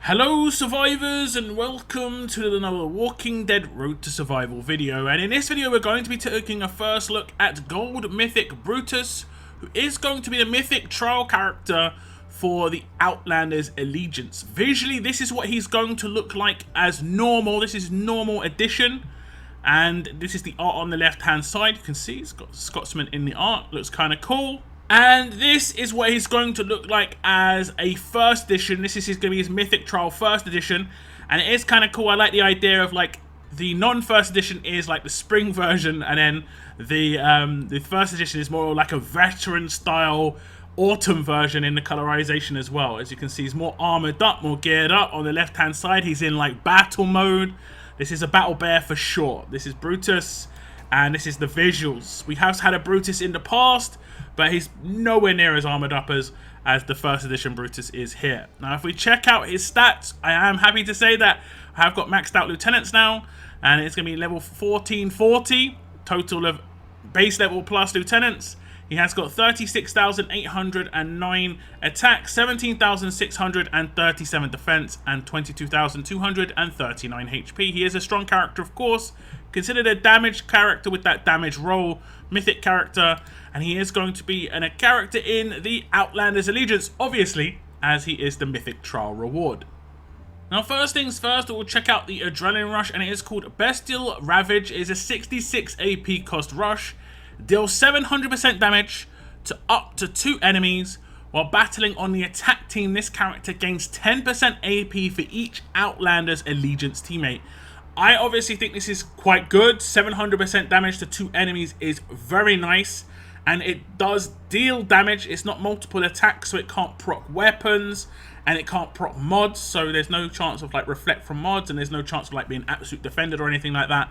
Hello survivors and welcome to another Walking Dead Road to Survival video, and in this video we're going to be taking a first look at Gold Mythic Brutus, who is going to be the Mythic Trial Character for the Outlanders Allegiance. Visually this is what he's going to look like as normal. This is normal edition, and this is the art on the left hand side. You can see it's got Scotsman in the art, looks kind of cool. And this is what he's going to look like as a first edition. This is going to be his Mythic Trial first edition, and it is kind of cool. I like the idea of like the non-first edition is like the spring version, and then the first edition is more like a veteran style autumn version in the colorization as well. As you can see, he's more armored up, more geared up. On the left hand side he's in like battle mode. This is a battle bear for sure. This is Brutus, and this is the visuals. We have had a Brutus in the past, but he's nowhere near as armored up as the first edition Brutus is here. Now, if we check out his stats, I am happy to say that I have got maxed out lieutenants now, and it's going to be level 1440, total of base level plus lieutenants. He has got 36,809 attack, 17,637 defense, and 22,239 HP. He is a strong character, of course, considered a damage character with that damage roll, mythic character, and he is going to be a character in the Outlanders Allegiance, obviously, as he is the Mythic Trial reward. Now, first things first, we'll check out the Adrenaline Rush, and it is called Bestial Ravage. It is a 66 AP cost rush. Deals 700% damage to up to 2 enemies. While battling on the attack team, this character gains 10% AP for each Outlanders Allegiance teammate. I obviously think this is quite good. 700% damage to 2 enemies is very nice, and it does deal damage. It's not multiple attacks, so it can't proc weapons, and it can't proc mods, so there's no chance of like reflect from mods, and there's no chance of like being absolute defended or anything like that.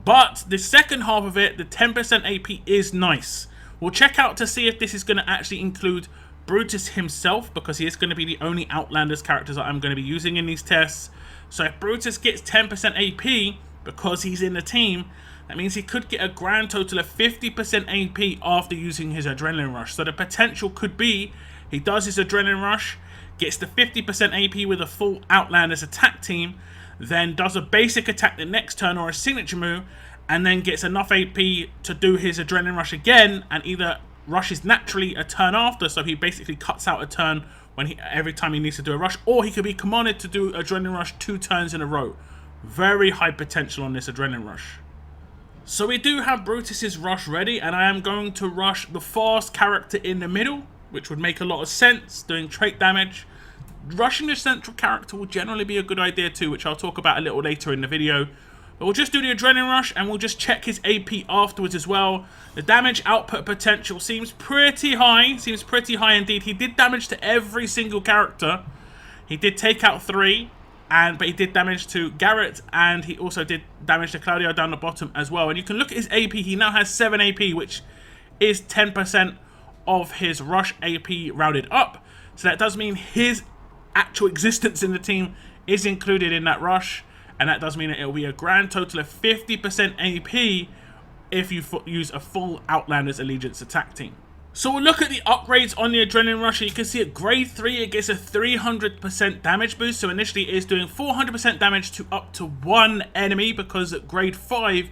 But the second half of it, the 10% AP is nice. We'll check out to see if this is going to actually include Brutus himself, because he is going to be the only Outlanders characters that I'm going to be using in these tests. So if Brutus gets 10% AP because he's in the team, that means he could get a grand total of 50% AP after using his Adrenaline Rush. So the potential could be he does his Adrenaline Rush, gets the 50% AP with a full Outlanders attack team, then does a basic attack the next turn or a signature move, and then gets enough AP to do his Adrenaline Rush again, and either rushes naturally a turn after, so he basically cuts out a turn when every time he needs to do a rush, or he could be commanded to do Adrenaline Rush 2 turns in a row. Very high potential on this Adrenaline Rush. So we do have Brutus's rush ready, and I am going to rush the fast character in the middle, which would make a lot of sense, doing trait damage. Rushing the central character will generally be a good idea too, which I'll talk about a little later in the video. But we'll just do the Adrenaline Rush, and we'll just check his AP afterwards as well. The damage output potential seems pretty high. Indeed. He did damage to every single character. He did take out 3, but he did damage to Garrett, and he also did damage to Claudio down the bottom as well. And you can look at his AP. He now has 7 AP, which is 10% of his rush AP rounded up. So that does mean his actual existence in the team is included in that rush, and that does mean that it will be a grand total of 50% AP if you use a full Outlanders Allegiance attack team. So we'll look at the upgrades on the Adrenaline Rush. You can see at grade 3 it gets a 300% damage boost. So initially it is doing 400% damage to up to 1 enemy, because at grade 5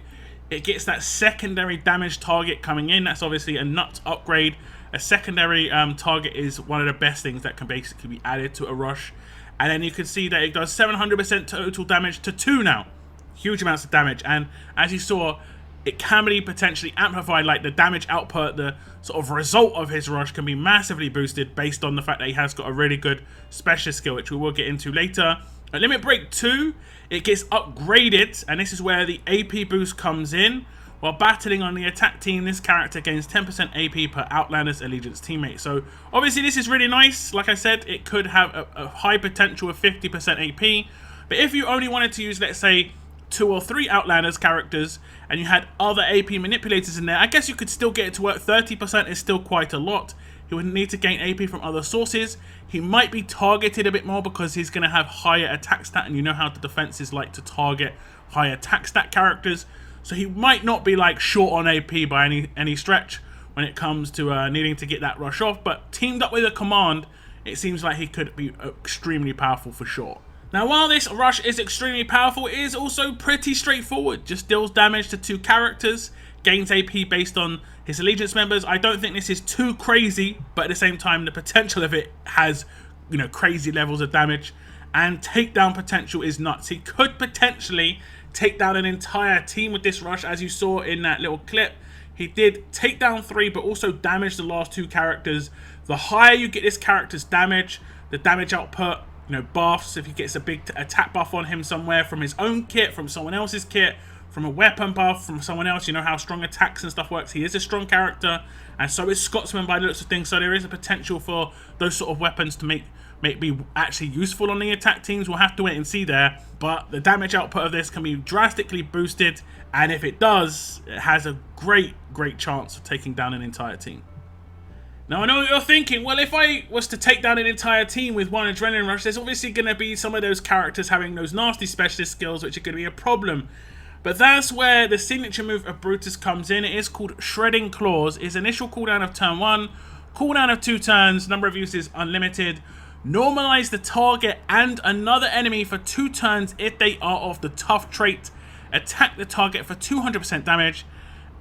it gets that secondary damage target coming in. That's obviously a nuts upgrade. A secondary target is one of the best things that can basically be added to a rush. And then you can see that it does 700% total damage to 2 now. Huge amounts of damage. And as you saw, it can be potentially amplified, like the damage output, the sort of result of his rush can be massively boosted based on the fact that he has got a really good specialist skill, which we will get into later. At Limit Break 2, it gets upgraded, and this is where the AP boost comes in. While battling on the attack team, this character gains 10% AP per Outlanders Allegiance teammate. So obviously this is really nice. Like I said, it could have a high potential of 50% AP. But if you only wanted to use, let's say, 2 or 3 Outlanders characters, and you had other AP manipulators in there, I guess you could still get it to work. 30% is still quite a lot. He would need to gain AP from other sources. He might be targeted a bit more because he's going to have higher attack stat, and you know how the defenses like to target high attack stat characters. So he might not be like short on AP by any stretch when it comes to needing to get that rush off. But teamed up with a command, it seems like he could be extremely powerful for sure. Now, while this rush is extremely powerful, it is also pretty straightforward. Just deals damage to 2 characters, gains AP based on his allegiance members. I don't think this is too crazy, but at the same time, the potential of it has, you know, crazy levels of damage. And takedown potential is nuts. He could potentially take down an entire team with this rush, as you saw in that little clip. He did take down 3, but also damage the last 2 characters. The higher you get this character's damage, the damage output, you know, buffs, if he gets a big attack buff on him somewhere from his own kit, from someone else's kit, from a weapon buff, from someone else, you know how strong attacks and stuff works. He is a strong character, and so is Scotsman by the looks of things, so there is a potential for those sort of weapons to make be actually useful on the attack teams. We'll have to wait and see there, but the damage output of this can be drastically boosted, and if it does, it has a great chance of taking down an entire team. Now, I know what you're thinking, well, if I was to take down an entire team with 1 Adrenaline Rush, there's obviously going to be some of those characters having those nasty specialist skills, which are going to be a problem. But that's where the signature move of Brutus comes in. It is called Shredding Claws. His initial cooldown of turn 1, cooldown of 2 turns, number of uses unlimited. Normalize the target and another enemy for 2 turns if they are of the tough trait. Attack the target for 200% damage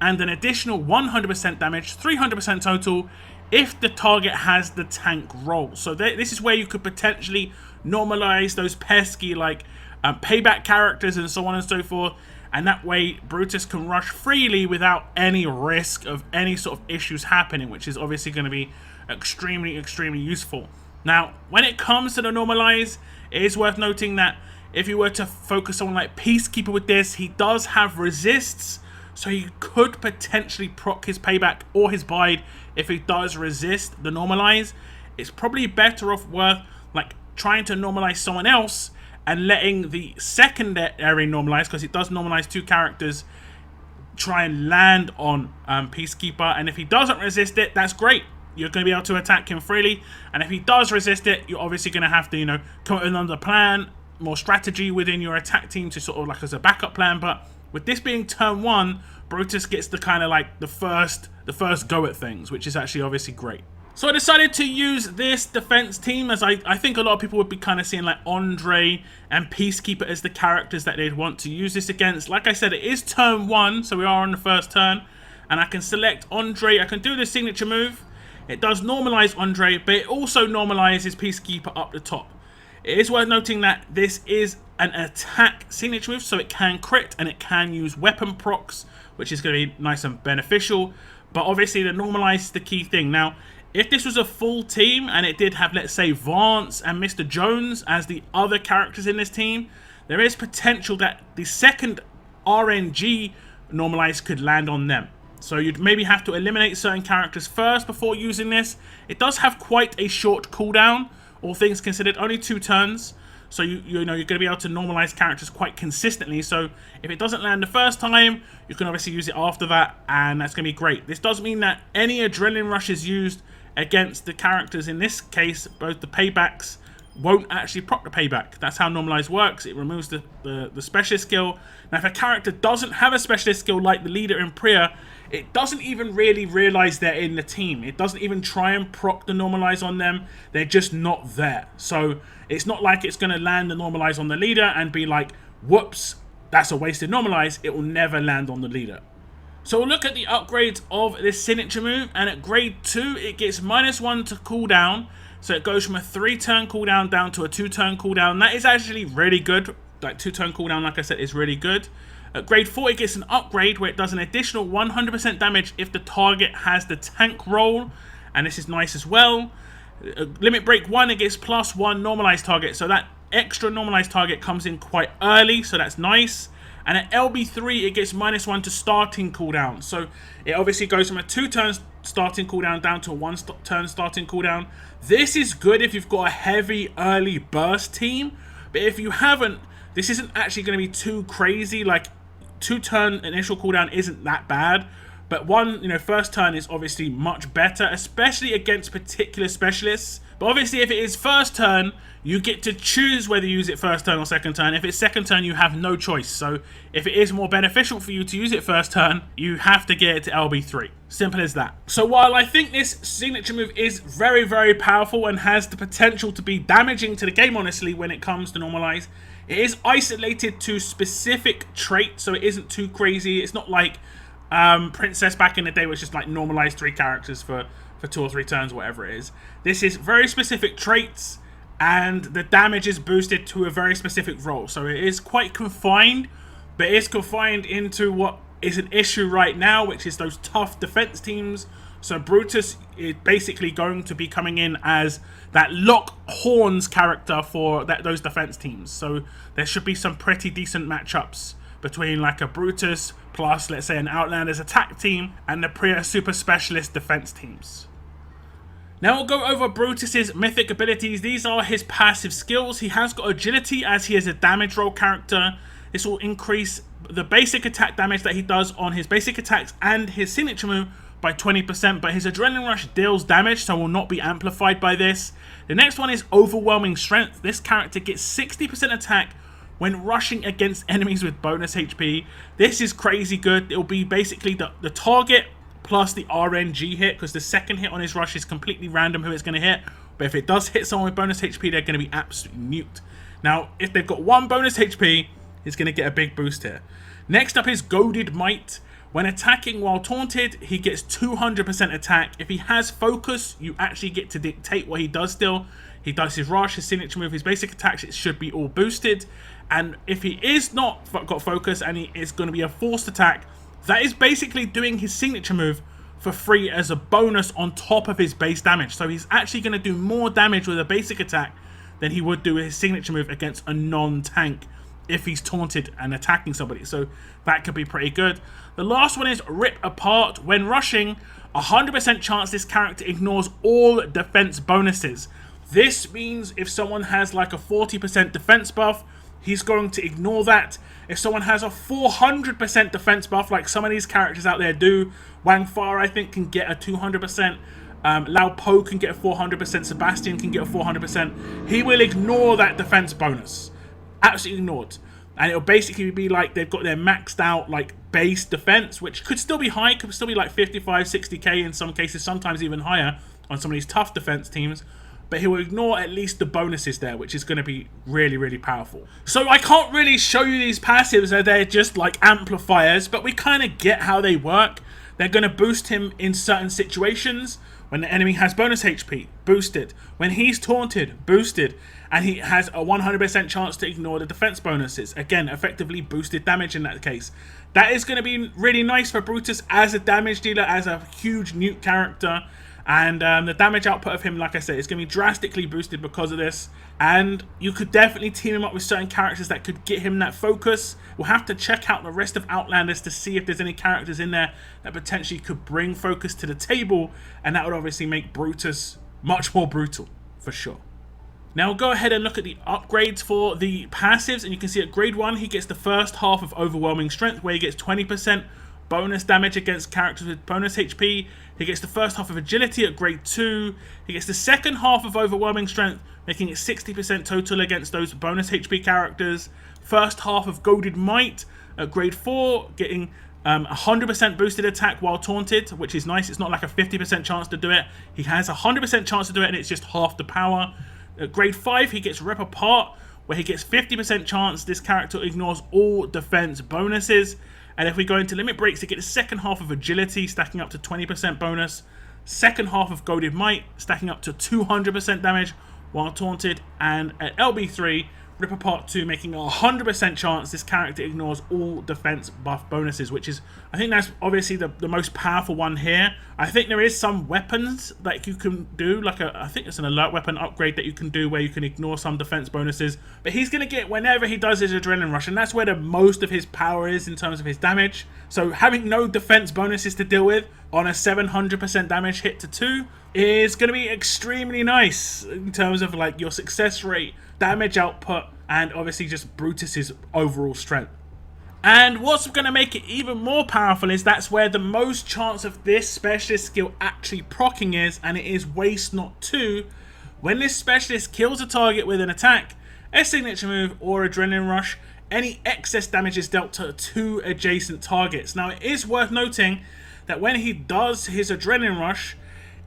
and an additional 100% damage, 300% total, if the target has the tank role. So this is where you could potentially normalize those pesky like payback characters and so on and so forth, and that way Brutus can rush freely without any risk of any sort of issues happening, which is obviously going to be extremely useful. Now, when it comes to the normalize, it is worth noting that if you were to focus on like Peacekeeper with this, he does have resists, so he could potentially proc his payback or his bide if he does resist the normalize. It's probably better off worth like trying to normalize someone else and letting the secondary normalize, because it does normalize 2 characters, try and land on Peacekeeper, and if he doesn't resist it, that's great. You're going to be able to attack him freely, and if he does resist it, you're obviously going to have to, you know, come up with another plan, more strategy within your attack team to sort of like as a backup plan. But with this being turn 1, Brutus gets the kind of like the first go at things, which is actually obviously great. So I decided to use this defense team, as I think a lot of people would be kind of seeing like Andre and Peacekeeper as the characters that they'd want to use this against. Like I said, it is turn 1, so we are on the first turn, and I can select Andre. I can do the signature move. It does normalize Andre, but it also normalizes Peacekeeper up the top. It is worth noting that this is an attack signature move, so it can crit and it can use weapon procs, which is going to be nice and beneficial. But obviously the normalize is the key thing. Now, if this was a full team and it did have, let's say, Vance and Mr. Jones as the other characters in this team, there is potential that the second RNG normalize could land on them. So you'd maybe have to eliminate certain characters first before using this. It does have quite a short cooldown, all things considered, only 2 turns. So you know you're going to be able to normalize characters quite consistently. So if it doesn't land the first time, you can obviously use it after that, and that's going to be great. This does mean that any adrenaline rush is used against the characters, in this case, both the paybacks, won't actually proc the payback. That's how normalize works. It removes the specialist skill. Now, if a character doesn't have a specialist skill like the leader in Priya, it doesn't even really realize they're in the team. It doesn't even try and proc the normalize on them. They're just not there. So it's not like it's going to land the normalize on the leader and be like, whoops, that's a wasted normalize. It will never land on the leader. So we'll look at the upgrades of this signature move, and at grade 2, it gets -1 to cooldown. So it goes from a 3-turn cooldown down to a 2-turn cooldown. That is actually really good. Like 2-turn cooldown, like I said, is really good. At grade 4, it gets an upgrade where it does an additional 100% damage if the target has the tank roll, and this is nice as well. Limit break 1, it gets +1 normalized target, so that extra normalized target comes in quite early, so that's nice. And at LB3, it gets -1 to starting cooldown, so it obviously goes from a 2-turn starting cooldown down to a 1-turn starting cooldown. This is good if you've got a heavy early burst team, but if you haven't, this isn't actually going to be too crazy. Like 2-turn initial cooldown isn't that bad, but first turn is obviously much better, especially against particular specialists, But obviously if it is first turn, you get to choose whether you use it first turn or second turn. If it's second turn, you have no choice. So if it is more beneficial for you to use it first turn, you have to get it to LB3. Simple as that. So while I think this signature move is very, very powerful and has the potential to be damaging to the game, honestly, when it comes to normalize, it is isolated to specific traits, so it isn't too crazy. It's not like Princess back in the day, which is like normalized 3 characters for 2 or 3 turns, whatever it is. This is very specific traits, and the damage is boosted to a very specific role. So it is quite confined, but it's confined into what is an issue right now, which is those tough defense teams. So Brutus is basically going to be coming in as that lock horns character for those defense teams. So there should be some pretty decent matchups between like a Brutus plus, let's say, an Outlanders attack team and the Priya super specialist defense teams. Now we'll go over Brutus's mythic abilities. These are his passive skills. He has got agility as he is a damage roll character. This will increase the basic attack damage that he does on his basic attacks and his signature move by 20%, but his adrenaline rush deals damage, so will not be amplified by this. The next one is overwhelming strength. This character gets 60% attack when rushing against enemies with bonus HP. This is crazy good. It will be basically the target plus the RNG hit, because the second hit on his rush is completely random who it's going to hit. But if it does hit someone with bonus HP, they're going to be absolutely nuked. Now, if they've got 1 bonus HP, it's going to get a big boost here. Next up is Goaded Might. When attacking while taunted, he gets 200% attack. If he has focus, you actually get to dictate what he does still. He does his rush, his signature move, his basic attacks, it should be all boosted. And if he is not got focus and he is going to be a forced attack, that is basically doing his signature move for free as a bonus on top of his base damage. So he's actually going to do more damage with a basic attack than he would do with his signature move against a non-tank if he's taunted and attacking somebody. So that could be pretty good. The last one is Rip Apart. When rushing, 100% chance this character ignores all defense bonuses. This means if someone has like a 40% defense buff, he's going to ignore that. If someone has a 400% defense buff, like some of these characters out there do, Wang Fa I think can get a 200%, Lao Po can get a 400%, Sebastian can get a 400%, he will ignore that defense bonus. Absolutely ignored. And it'll basically be like they've got their maxed out like base defense, which could still be high, could still be like 55, 60k in some cases, sometimes even higher on some of these tough defense teams. But he will ignore at least the bonuses there, which is going to be really, really powerful. So I can't really show you these passives, they're just like amplifiers, but we kind of get how they work. They're going to boost him in certain situations. When the enemy has bonus HP, boosted. When he's taunted, boosted. And he has a 100% chance to ignore the defense bonuses. Again, effectively boosted damage in that case. That is going to be really nice for Brutus as a damage dealer, as a huge nuke character. And the damage output of him, like I said, is going to be drastically boosted because of this. And you could definitely team him up with certain characters that could get him that focus. We'll have to check out the rest of Outlanders to see if there's any characters in there that potentially could bring focus to the table. And that would obviously make Brutus much more brutal, for sure. Now we'll go ahead and look at the upgrades for the passives. And you can see at grade 1, he gets the first half of Overwhelming Strength, where he gets 20% bonus damage against characters with bonus HP. He gets the first half of Agility at grade 2. He gets the second half of Overwhelming Strength, making it 60% total against those bonus HP characters. First half of Goaded Might at grade 4, getting 100% boosted attack while taunted, which is nice. It's not like a 50% chance to do it. He has a 100% chance to do it, and it's just half the power. At grade 5, he gets Rip Apart, where he gets 50% chance this character ignores all defense bonuses. And if we go into Limit Breaks, he gets the second half of Agility, stacking up to 20% bonus. Second half of Goaded Might, stacking up to 200% damage while taunted. And at LB3, Rip Apart 2, making a 100% chance this character ignores all defense buff bonuses, which is, I think that's obviously the most powerful one here. I think there is some weapons that you can do, like I think it's an alert weapon upgrade that you can do where you can ignore some defense bonuses. But he's going to get whenever he does his adrenaline rush, and that's where the most of his power is in terms of his damage. So having no defense bonuses to deal with on a 700% damage hit to 2 is going to be extremely nice in terms of like your success rate, damage output, and obviously just Brutus's overall strength. And what's going to make it even more powerful is that's where the most chance of this specialist skill actually proccing is, and it is Waste Not 2, When this specialist kills a target with an attack, a signature move, or adrenaline rush, any excess damage is dealt to 2 adjacent targets. Now, it is worth noting that when he does his adrenaline rush,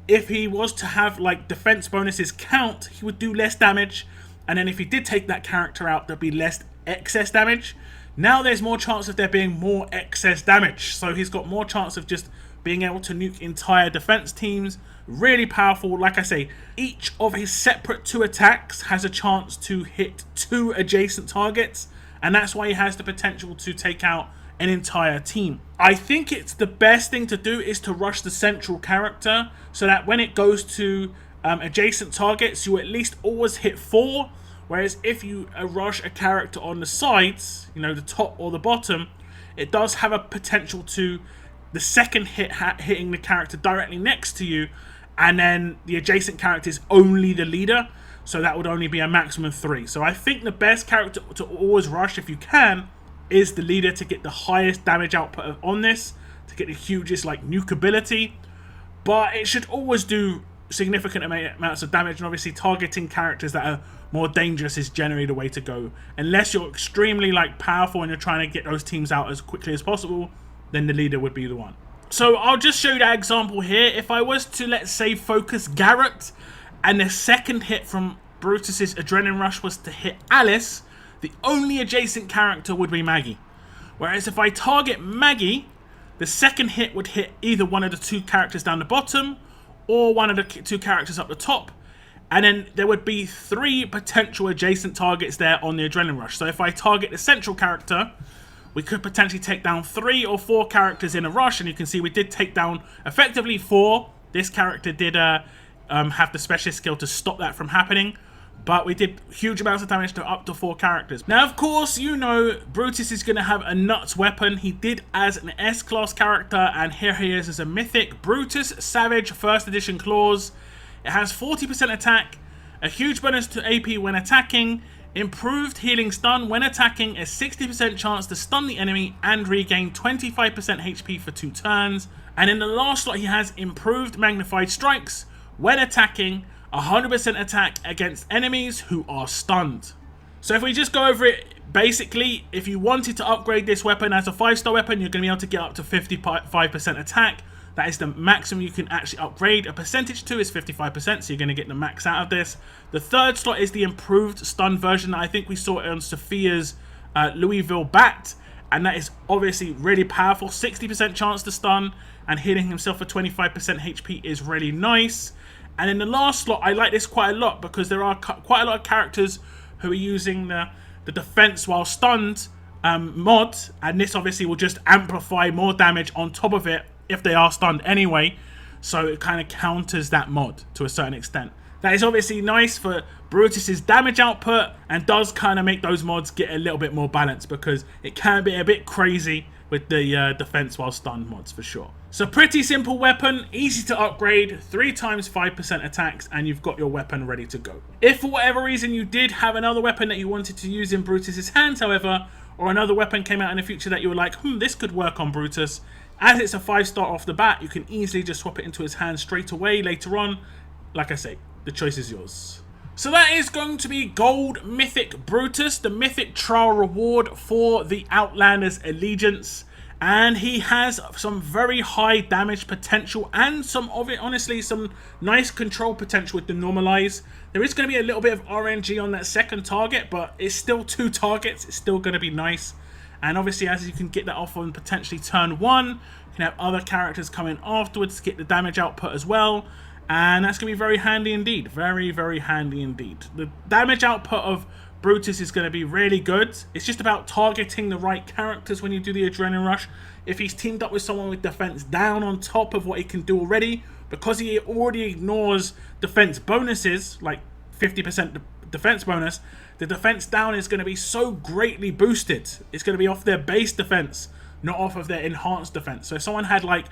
if he was to have like defense bonuses count, he would do less damage, and then if he did take that character out, there'd be less excess damage. Now there's more chance of there being more excess damage, so he's got more chance of just being able to nuke entire defense teams. Really powerful. Like I say, each of his separate 2 attacks has a chance to hit 2 adjacent targets, and that's why he has the potential to take out an entire team. I think it's the best thing to do is to rush the central character, so that when it goes to adjacent targets, you at least always hit 4. Whereas if you rush a character on the sides, you know, the top or the bottom, it does have a potential to the second hit hitting the character directly next to you, and then the adjacent character is only the leader, so that would only be a maximum 3. So I think the best character to always rush, if you can, is the leader, to get the highest damage output on this, to get the hugest like nuke ability. But it should always do significant amounts of damage, and obviously targeting characters that are more dangerous is generally the way to go. Unless you're extremely like powerful and you're trying to get those teams out as quickly as possible, then the leader would be the one. So I'll just show you that example here. If I was to, let's say, focus Garrett, and the second hit from Brutus's adrenaline rush was to hit Alice, the only adjacent character would be Maggie. Whereas if I target Maggie, the second hit would hit either one of the 2 characters down the bottom or one of the 2 characters up the top. And then there would be 3 potential adjacent targets there on the adrenaline rush. So if I target the central character, we could potentially take down 3 or 4 characters in a rush. And you can see we did take down effectively 4. This character did have the specialist skill to stop that from happening. But we did huge amounts of damage to up to 4 characters. Now, of course, you know Brutus is going to have a nuts weapon. He did as an S-class character, and here he is as a Mythic Brutus Savage 1st Edition Claws. It has 40% attack, a huge bonus to AP when attacking, improved healing stun when attacking, a 60% chance to stun the enemy, and regain 25% HP for 2 turns. And in the last slot, he has improved magnified strikes when attacking, 100% attack against enemies who are stunned. So if we just go over it, basically, if you wanted to upgrade this weapon as a 5-star weapon, you're going to be able to get up to 55% attack. That is the maximum you can actually upgrade. A percentage to is 55%, so you're going to get the max out of this. The 3rd slot is the improved stun version that I think we saw on Sophia's Louisville Bat, and that is obviously really powerful. 60% chance to stun, and healing himself for 25% HP is really nice. And in the last slot, I like this quite a lot because there are quite a lot of characters who are using the defense while stunned mod, and this obviously will just amplify more damage on top of it if they are stunned anyway, so it kind of counters that mod to a certain extent. That is obviously nice for Brutus's damage output, and does kind of make those mods get a little bit more balanced, because it can be a bit crazy with the defense while stunned mods for sure. So pretty simple weapon, easy to upgrade, 3 times 5% attacks, and you've got your weapon ready to go. If for whatever reason you did have another weapon that you wanted to use in Brutus's hands, however, or another weapon came out in the future that you were like, this could work on Brutus, as it's a 5-star off the bat, you can easily just swap it into his hand straight away later on. Like I say, the choice is yours. So that is going to be Gold Mythic Brutus, the Mythic Trial reward for the Outlanders Allegiance. And he has some very high damage potential, and some of it, honestly, some nice control potential with the normalize. There is going to be a little bit of RNG on that second target, but it's still 2 targets. It's still going to be nice. And obviously, as you can get that off on potentially turn 1, you can have other characters come in afterwards to get the damage output as well. And that's going to be very handy indeed. Very, very handy indeed. The damage output of Brutus is going to be really good. It's just about targeting the right characters when you do the adrenaline rush. If he's teamed up with someone with defense down on top of what he can do already, because he already ignores defense bonuses, like 50% defense bonus, the defense down is going to be so greatly boosted. It's going to be off their base defense, not off of their enhanced defense. So if someone had like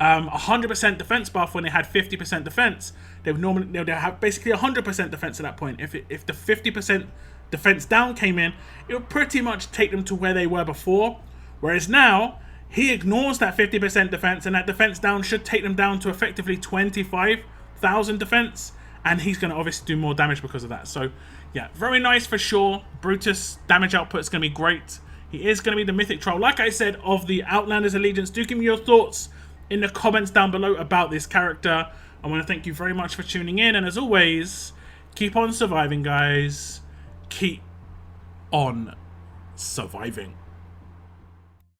100% defense buff when they had 50% defense, they'd have basically 100% defense at that point. If the 50% defense down came in, it would pretty much take them to where they were before. Whereas now, he ignores that 50% defense, and that defense down should take them down to effectively 25,000 defense. and he's going to obviously do more damage because of that. So yeah, very nice for sure. Brutus damage output is going to be great. He is going to be the Mythic Trial, like I said, of the Outlanders Allegiance. Do give me your thoughts in the comments down below about this character. I want to thank you very much for tuning in, and as always, keep on surviving, guys. Keep on surviving.